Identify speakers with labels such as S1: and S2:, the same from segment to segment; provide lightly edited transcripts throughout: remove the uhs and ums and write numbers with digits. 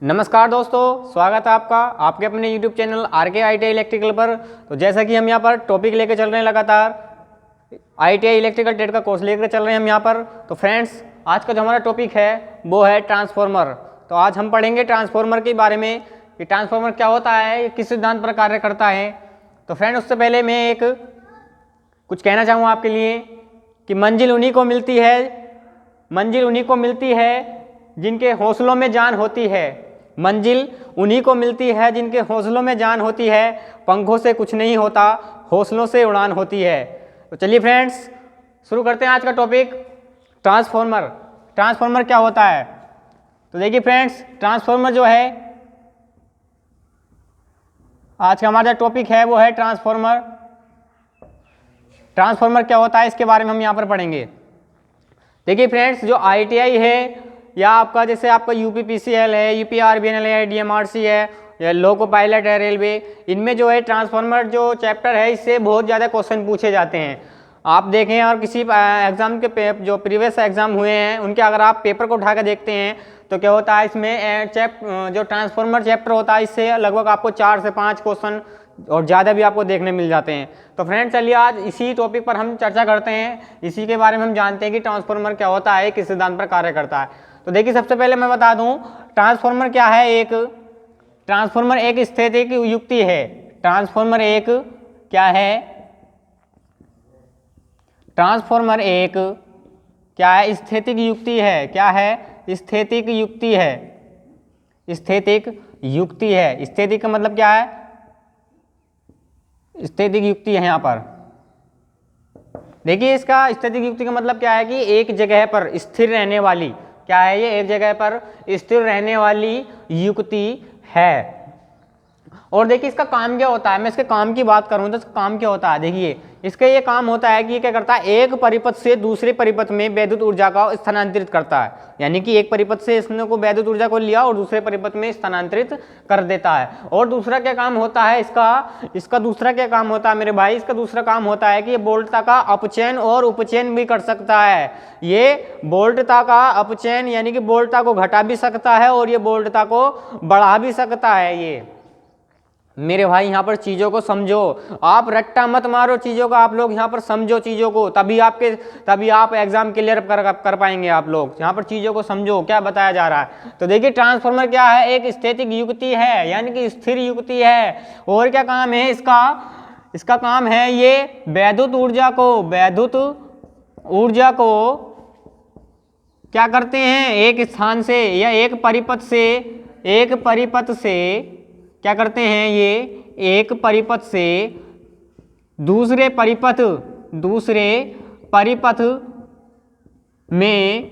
S1: नमस्कार दोस्तों, स्वागत है आपका आपके अपने YouTube channel RK ITI electrical पर। तो जैसा कि हम यहाँ पर टॉपिक लेकर चल रहे हैं, लगातार ITI इलेक्ट्रिकल ट्रेड का कोर्स लेकर चल रहे हैं हम यहाँ पर। तो फ्रेंड्स, आज का जो हमारा टॉपिक है वो है ट्रांसफॉर्मर। तो आज हम पढ़ेंगे ट्रांसफॉर्मर के बारे में कि ट्रांसफॉर्मर क्या होता है, किस सिद्धांत पर कार्य करता है। तो फ्रेंड, उससे पहले मैं एक कुछ कहना चाहूँगा आपके लिए कि मंजिल उन्हीं को मिलती है जिनके हौसलों में जान होती है। मंजिल उन्हीं को मिलती है जिनके हौसलों में जान होती है। पंखों से कुछ नहीं होता, हौसलों से उड़ान होती है। तो चलिए फ्रेंड्स, शुरू करते हैं आज का टॉपिक ट्रांसफॉर्मर। ट्रांसफॉर्मर क्या होता है? तो देखिए फ्रेंड्स, ट्रांसफॉर्मर जो है आज का हमारा टॉपिक है वो है ट्रांसफॉर्मर। ट्रांसफॉर्मर क्या होता है इसके बारे में हम यहाँ पर पढ़ेंगे। देखिए फ्रेंड्स, जो ITI है या आपका जैसे आपका UPPCL है, UPRBNL है, DMRC है या लोको पायलट है रेलवे, इनमें जो है ट्रांसफॉर्मर जो चैप्टर है इससे बहुत ज़्यादा क्वेश्चन पूछे जाते हैं। आप देखें और किसी एग्ज़ाम के जो प्रीवियस एग्ज़ाम हुए हैं उनके अगर आप पेपर को उठा कर देखते हैं तो क्या होता है इसमें जो ट्रांसफॉर्मर चैप्टर होता है इससे लगभग आपको 4 से 5 क्वेश्चन और ज़्यादा भी आपको देखने मिल जाते हैं। तो फ्रेंड्स, चलिए आज इसी टॉपिक पर हम चर्चा करते हैं, इसी के बारे में हम जानते हैं कि ट्रांसफॉर्मर क्या होता है, किस सिद्धांत पर कार्य करता है। तो देखिए, सबसे पहले मैं बता दूं ट्रांसफॉर्मर क्या है। ट्रांसफॉर्मर एक स्थितिक युक्ति है। ट्रांसफॉर्मर एक क्या है? ट्रांसफॉर्मर एक क्या है? स्थितिक युक्ति है। क्या है? स्थितिक युक्ति है। स्थितिक युक्ति है। स्थितिक का मतलब क्या है? स्थितिक युक्ति है। यहाँ पर देखिए, इसका स्थितिक युक्ति का मतलब क्या है कि एक जगह पर स्थिर रहने वाली, क्या है ये? एक जगह पर स्थिर रहने वाली युक्ति है। और देखिए, इसका काम क्या होता है। मैं इसके काम की बात करूं तो इसका काम क्या होता है। देखिए, इसका ये काम होता है कि ये क्या करता है, एक परिपथ से दूसरे परिपथ में वैद्युत ऊर्जा का स्थानांतरित करता है। यानी कि एक परिपथ से इसने को वैद्युत ऊर्जा को लिया और दूसरे परिपथ में स्थानांतरित कर देता है। और दूसरा क्या काम होता है इसका दूसरा क्या काम होता है मेरे भाई? इसका दूसरा काम होता है कि ये वोल्टता का अपचयन और उपचयन भी कर सकता है। ये वोल्टता का अपचयन यानी कि वोल्टता को घटा भी सकता है और ये वोल्टता को बढ़ा भी सकता है। ये मेरे भाई यहाँ पर चीज़ों को समझो, आप रट्टा मत मारो चीज़ों का, आप लोग यहाँ पर समझो चीज़ों को, तभी आप एग्जाम क्लियर कर पाएंगे। आप लोग यहाँ पर चीज़ों को समझो क्या बताया जा रहा है। तो देखिए, ट्रांसफॉर्मर क्या है? एक स्थितिक युक्ति है, यानी कि स्थिर युक्ति है। और क्या काम है इसका काम है ये वैद्युत ऊर्जा को क्या करते हैं, एक स्थान से या एक परिपथ से क्या करते हैं, ये एक परिपथ से दूसरे परिपथ में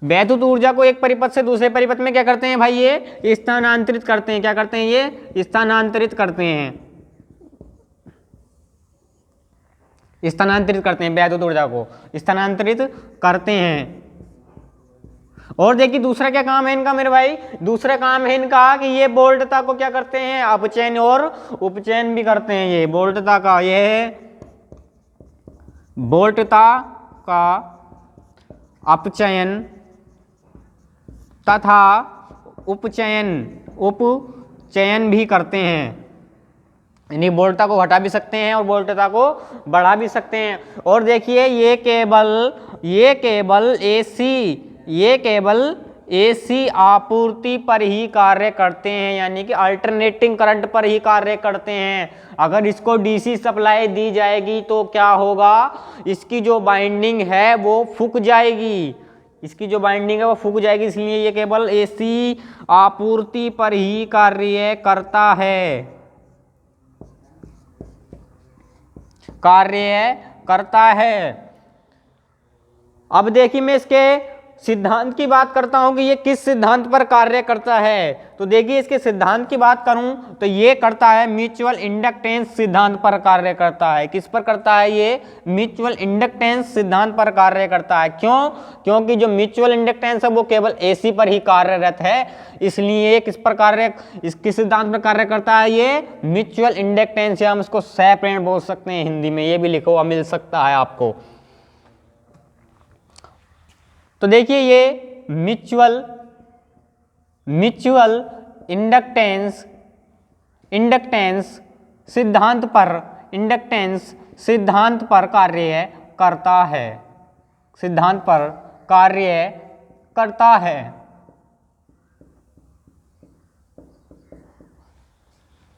S1: वैद्युत ऊर्जा को एक परिपथ से दूसरे परिपथ में क्या करते हैं भाई? ये स्थानांतरित करते हैं। क्या करते हैं? ये स्थानांतरित करते हैं। वैद्युत ऊर्जा को स्थानांतरित करते हैं। और देखिए, दूसरा क्या काम है इनका मेरे भाई? दूसरा काम है इनका कि ये वोल्टता को क्या करते हैं, अपचयन और उपचयन भी करते हैं। ये वोल्टता का अपचयन तथा उपचयन भी करते हैं। यानी वोल्टता को घटा भी सकते हैं और वोल्टता को बढ़ा भी सकते हैं। और देखिए, ये केवल AC आपूर्ति पर ही कार्य करते हैं, यानी कि अल्टरनेटिंग करंट पर ही कार्य करते हैं। अगर इसको DC सप्लाई दी जाएगी तो क्या होगा, इसकी जो बाइंडिंग है वो फूक जाएगी। इसलिए ये केवल AC आपूर्ति पर ही कार्य करता है। अब देखिए, मैं इसके सिद्धांत की बात करता हूं कि ये किस सिद्धांत पर कार्य करता है। तो देखिए, इसके सिद्धांत की बात करूं तो ये करता है म्यूचुअल इंडक्टेंस सिद्धांत पर कार्य करता है। किस पर करता है? ये म्यूचुअल इंडक्टेंस सिद्धांत पर कार्य करता है। क्यों? क्योंकि जो म्यूचुअल इंडक्टेंस है वो केवल AC पर ही कार्यरत है। इसलिए किस सिद्धांत पर कार्य करता है? ये म्यूचुअल इंडक्टेंस, या हम इसको सेपरेट बोल सकते हैं हिंदी में, ये भी लिखा हुआ मिल सकता है आपको। तो देखिए, ये म्यूचुअल म्यूचुअल इंडक्टेंस इंडक्टेंस सिद्धांत पर इंडक्टेंस सिद्धांत पर कार्य करता है, सिद्धांत पर कार्य करता है।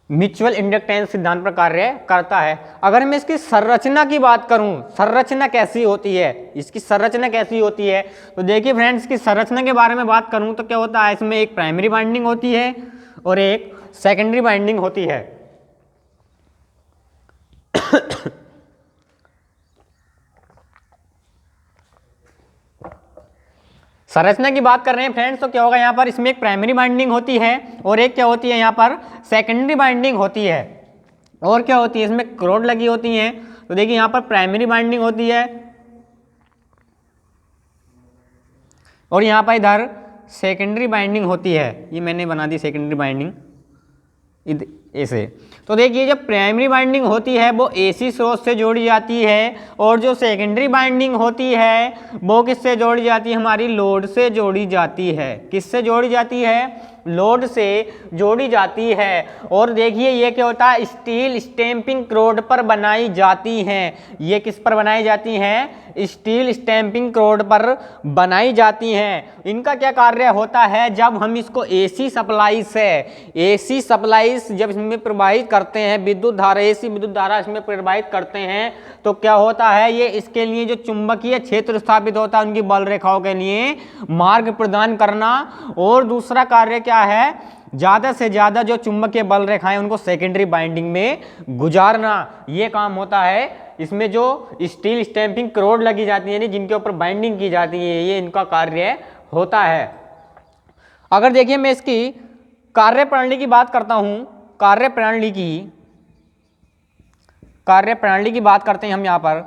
S1: म्यूचुअल इंडक्टेंस सिद्धांत पर कार्य करता है। अगर मैं इसकी संरचना की बात करूं, संरचना कैसी होती है, इसकी संरचना कैसी होती है, तो देखिए फ्रेंड्स, की संरचना के बारे में बात करूं तो क्या होता है, इसमें एक प्राइमरी बाइंडिंग होती है और एक सेकेंडरी बाइंडिंग होती है। संरचना की बात कर रहे हैं फ्रेंड्स, तो क्या होगा यहाँ पर, इसमें एक प्राइमरी बाइंडिंग होती है और एक क्या होती है यहाँ पर सेकेंडरी बाइंडिंग होती है। और क्या होती है, इसमें क्रोड लगी होती हैं। तो देखिए यहाँ पर प्राइमरी बाइंडिंग होती है और यहाँ पर इधर सेकेंडरी बाइंडिंग होती है। ये मैंने बना दी सेकेंडरी बाइंडिंग ऐसे। तो देखिए जब प्राइमरी बाइंडिंग होती है वो एसी स्रोत से जोड़ी जाती है और जो सेकेंडरी बाइंडिंग होती है वो किससे जोड़ी जाती है, हमारी लोड से जोड़ी जाती है। किससे जोड़ी जाती है, लोड से जोड़ी जाती है। और देखिए ये क्या होता है, स्टील स्टैंपिंग क्रोड पर बनाई जाती हैं। ये किस पर बनाई जाती हैं, स्टील स्टैंपिंग क्रोड पर बनाई जाती हैं। इनका क्या कार्य होता है, जब हम इसको एसी सप्लाई से, एसी सप्लाई जब इसमें प्रवाहित करते हैं, विद्युत धारा, एसी विद्युत धारा इसमें प्रवाहित करते हैं, तो क्या होता है, ये इसके लिए जो चुंबकीय क्षेत्र स्थापित होता है उनकी बल रेखाओं के लिए मार्ग प्रदान करना। और दूसरा कार्य क्या है, ज़्यादा से ज़्यादा जो चुंबकीय बल रेखाएं उनको सेकेंडरी बाइंडिंग में गुजारना, ये काम होता है। इसमें जो स्टील स्टैंपिंग क्रोड लगी जाती है, जिनके ऊपर बाइंडिंग की जाती है, ये इनका कार्य होता है। अगर देखिए मैं इसकी कार्यप्रणाली की बात करता हूं, कार्यप्रणाली की बात करते हैं हम यहाँ पर,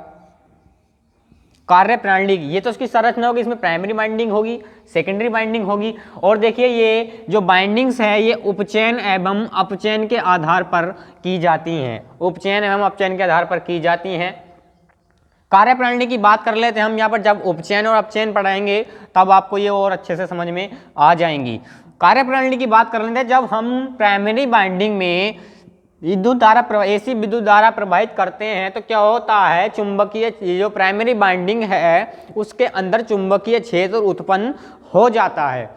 S1: कार्यप्रणाली की। ये तो उसकी संरचना होगी, इसमें प्राइमरी बाइंडिंग होगी, सेकेंडरी बाइंडिंग होगी। और देखिए ये जो बाइंडिंग्स है ये उपचयन एवं अपचयन के आधार पर की जाती हैं, उपचयन एवं अपचयन के आधार पर की जाती हैं। कार्यप्रणाली की बात कर लेते हैं हम यहाँ पर। जब उपचयन और अपचयन पढ़ाएंगे तब आपको ये और अच्छे से समझ में आ जाएंगी। कार्यप्रणाली की बात कर लेते हैं, जब हम प्राइमरी बाइंडिंग में विद्युत धारा, एसी विद्युत धारा प्रवाहित करते हैं तो क्या होता है, चुंबकीय जो प्राइमरी बाइंडिंग है उसके अंदर चुंबकीय क्षेत्र उत्पन्न हो जाता है।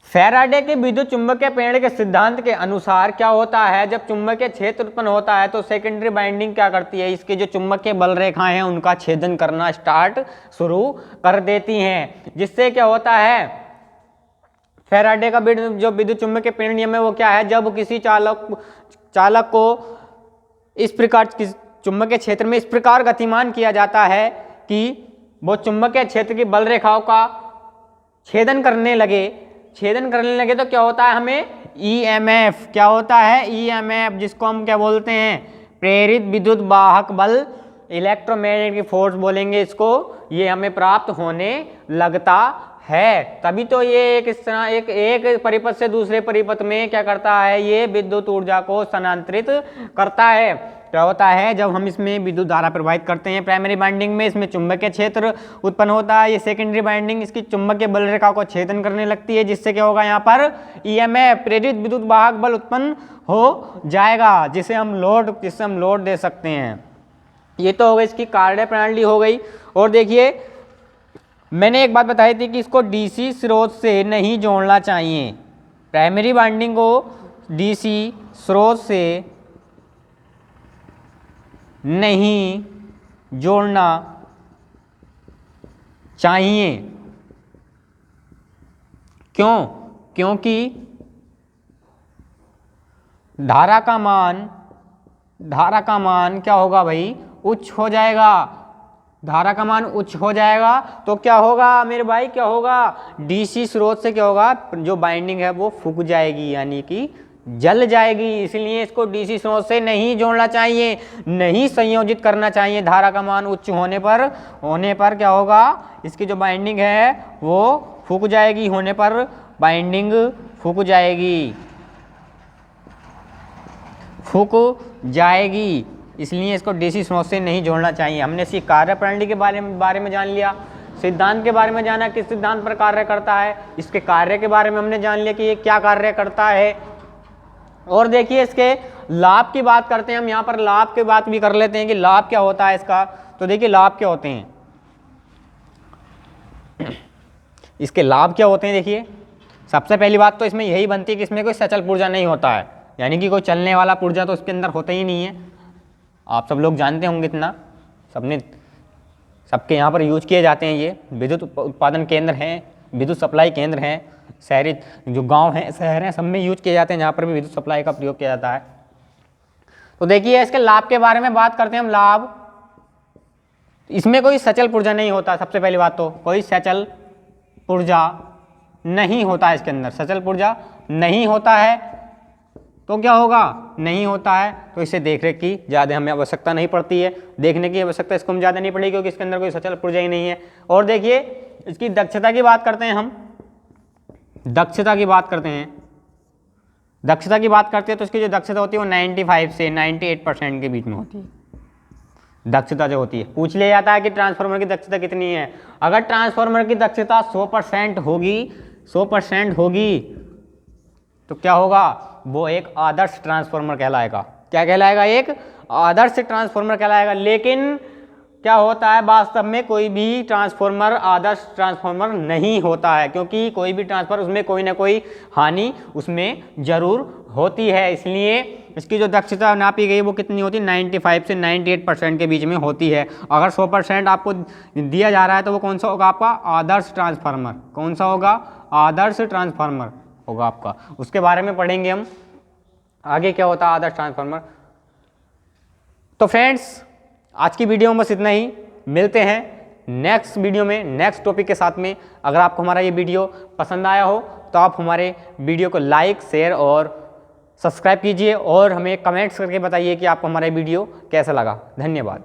S1: फैराडे के विद्युत चुंबकीय प्रेरण के सिद्धांत के अनुसार क्या होता है, जब चुंबकीय क्षेत्र उत्पन्न होता है तो सेकेंडरी बाइंडिंग क्या करती है, इसके जो चुंबकीय बल रेखाएं हैं उनका छेदन करना शुरू कर देती हैं। जिससे क्या होता है, फैराडे का जो विद्युत चुंबकीय प्रेरण नियम है वो क्या है, जब किसी चालक को इस प्रकार चुंबकीय क्षेत्र में इस प्रकार गतिमान किया जाता है कि वो चुंबकीय क्षेत्र की बल रेखाओं का छेदन करने लगे तो क्या होता है, हमें ईएमएफ, क्या होता है, ईएमएफ, जिसको हम क्या बोलते हैं, प्रेरित विद्युत वाहक बल, इलेक्ट्रोमैग्नेटिक फोर्स बोलेंगे इसको, ये हमें प्राप्त होने लगता है। तभी तो ये एक इस तरह एक परिपथ से दूसरे परिपथ में क्या करता है, ये विद्युत ऊर्जा को स्थानांतरित करता है। क्या होता है, जब हम इसमें विद्युत धारा प्रवाहित करते हैं प्राइमरी बाइंडिंग में, इसमें चुंबकीय क्षेत्र उत्पन्न होता है। ये सेकेंडरी बाइंडिंग इसकी चुंबकीय बल रेखा को छेदन करने लगती है, जिससे क्या होगा, यहाँ पर ईएमएफ, प्रेरित विद्युत वाहक बल उत्पन्न हो जाएगा, जिसे हम लोड दे सकते हैं। ये तो हो गई इसकी कार्यप्रणाली हो गई। और देखिए मैंने एक बात बताई थी कि इसको डीसी स्रोत से नहीं जोड़ना चाहिए, प्राइमरी बाइंडिंग को डीसी स्रोत से नहीं जोड़ना चाहिए। क्यों? क्योंकि धारा का मान क्या होगा भाई, उच्च हो जाएगा। धारा का मान उच्च हो जाएगा तो क्या होगा मेरे भाई, क्या होगा, डीसी स्रोत से क्या होगा, जो बाइंडिंग है वो फूक जाएगी, यानी कि जल जाएगी। इसलिए इसको डीसी स्रोत से नहीं जोड़ना चाहिए, नहीं संयोजित करना चाहिए। धारा का मान उच्च होने पर क्या होगा, इसकी जो बाइंडिंग है वो फूक जाएगी, होने पर बाइंडिंग फूक जाएगी। इसलिए इसको डीसी स्रोत से नहीं जोड़ना चाहिए। हमने इसकी कार्यप्रणाली के बारे में जान लिया, सिद्धांत के बारे में जाना, किस सिद्धांत पर कार्य करता है, इसके कार्य के बारे में हमने जान लिया कि ये क्या कार्य करता है। और देखिए इसके लाभ की बात करते हैं हम, यहाँ पर लाभ की बात भी कर लेते हैं कि लाभ क्या होता है इसका। तो देखिए लाभ क्या होते हैं, इसके लाभ क्या होते हैं। देखिए सबसे पहली बात तो इसमें यही बनती है कि इसमें कोई सचल पुर्जा नहीं होता है, यानी कि कोई चलने वाला पुर्जा तो इसके अंदर होता ही नहीं है। आप सब लोग जानते होंगे इतना, सबके यहाँ पर यूज किए जाते हैं। ये विद्युत उत्पादन केंद्र हैं, विद्युत सप्लाई केंद्र हैं, शहरी जो गांव हैं, शहर हैं, सब में यूज किए जाते हैं, जहाँ पर भी विद्युत सप्लाई का प्रयोग किया जाता है। तो देखिए इसके लाभ के बारे में बात करते हैं हम। लाभ, इसमें कोई सचल पुर्जा नहीं होता। सबसे पहली बात तो कोई सचल पुर्जा नहीं होता है इसके अंदर, सचल पुर्जा नहीं होता है। तो क्या होगा, नहीं होता है तो इसे देख रेख की ज़्यादा हमें आवश्यकता नहीं पड़ती है, देखने की आवश्यकता इसको हम ज़्यादा नहीं पड़ेगी क्योंकि इसके अंदर कोई सचल पुर्जा ही नहीं है। और देखिए इसकी दक्षता की बात करते हैं हम, दक्षता की बात करते हैं। दक्षता की बात करते हैं तो इसकी जो दक्षता होती है वो 95 से 98% के बीच में होती है। दक्षता जो होती है, पूछ लिया जाता है कि ट्रांसफार्मर की दक्षता कितनी है। अगर ट्रांसफार्मर की दक्षता 100% होगी, 100% होगी तो क्या होगा, वो एक आदर्श ट्रांसफार्मर कहलाएगा। क्या कहलाएगा, एक आदर्श ट्रांसफार्मर कहलाएगा। लेकिन क्या होता है, वास्तव में कोई भी ट्रांसफार्मर आदर्श ट्रांसफार्मर नहीं होता है, क्योंकि कोई भी ट्रांसफार्मर उसमें कोई ना कोई हानि उसमें जरूर होती है। इसलिए इसकी जो दक्षता नापी गई वो कितनी होती है, 95 से 98% के बीच में होती है। अगर 100% आपको दिया जा रहा है तो वो कौन सा होगा आपका, आदर्श ट्रांसफार्मर। कौन सा होगा, आदर्श ट्रांसफार्मर होगा आपका। उसके बारे में पढ़ेंगे हम आगे क्या होता है आदर्श ट्रांसफार्मर। तो फ्रेंड्स आज की वीडियो में बस इतना ही, मिलते हैं नेक्स्ट वीडियो में नेक्स्ट टॉपिक के साथ में। अगर आपको हमारा ये वीडियो पसंद आया हो तो आप हमारे वीडियो को लाइक, शेयर और सब्सक्राइब कीजिए और हमें कमेंट्स करके बताइए कि आपको हमारा वीडियो कैसा लगा। धन्यवाद।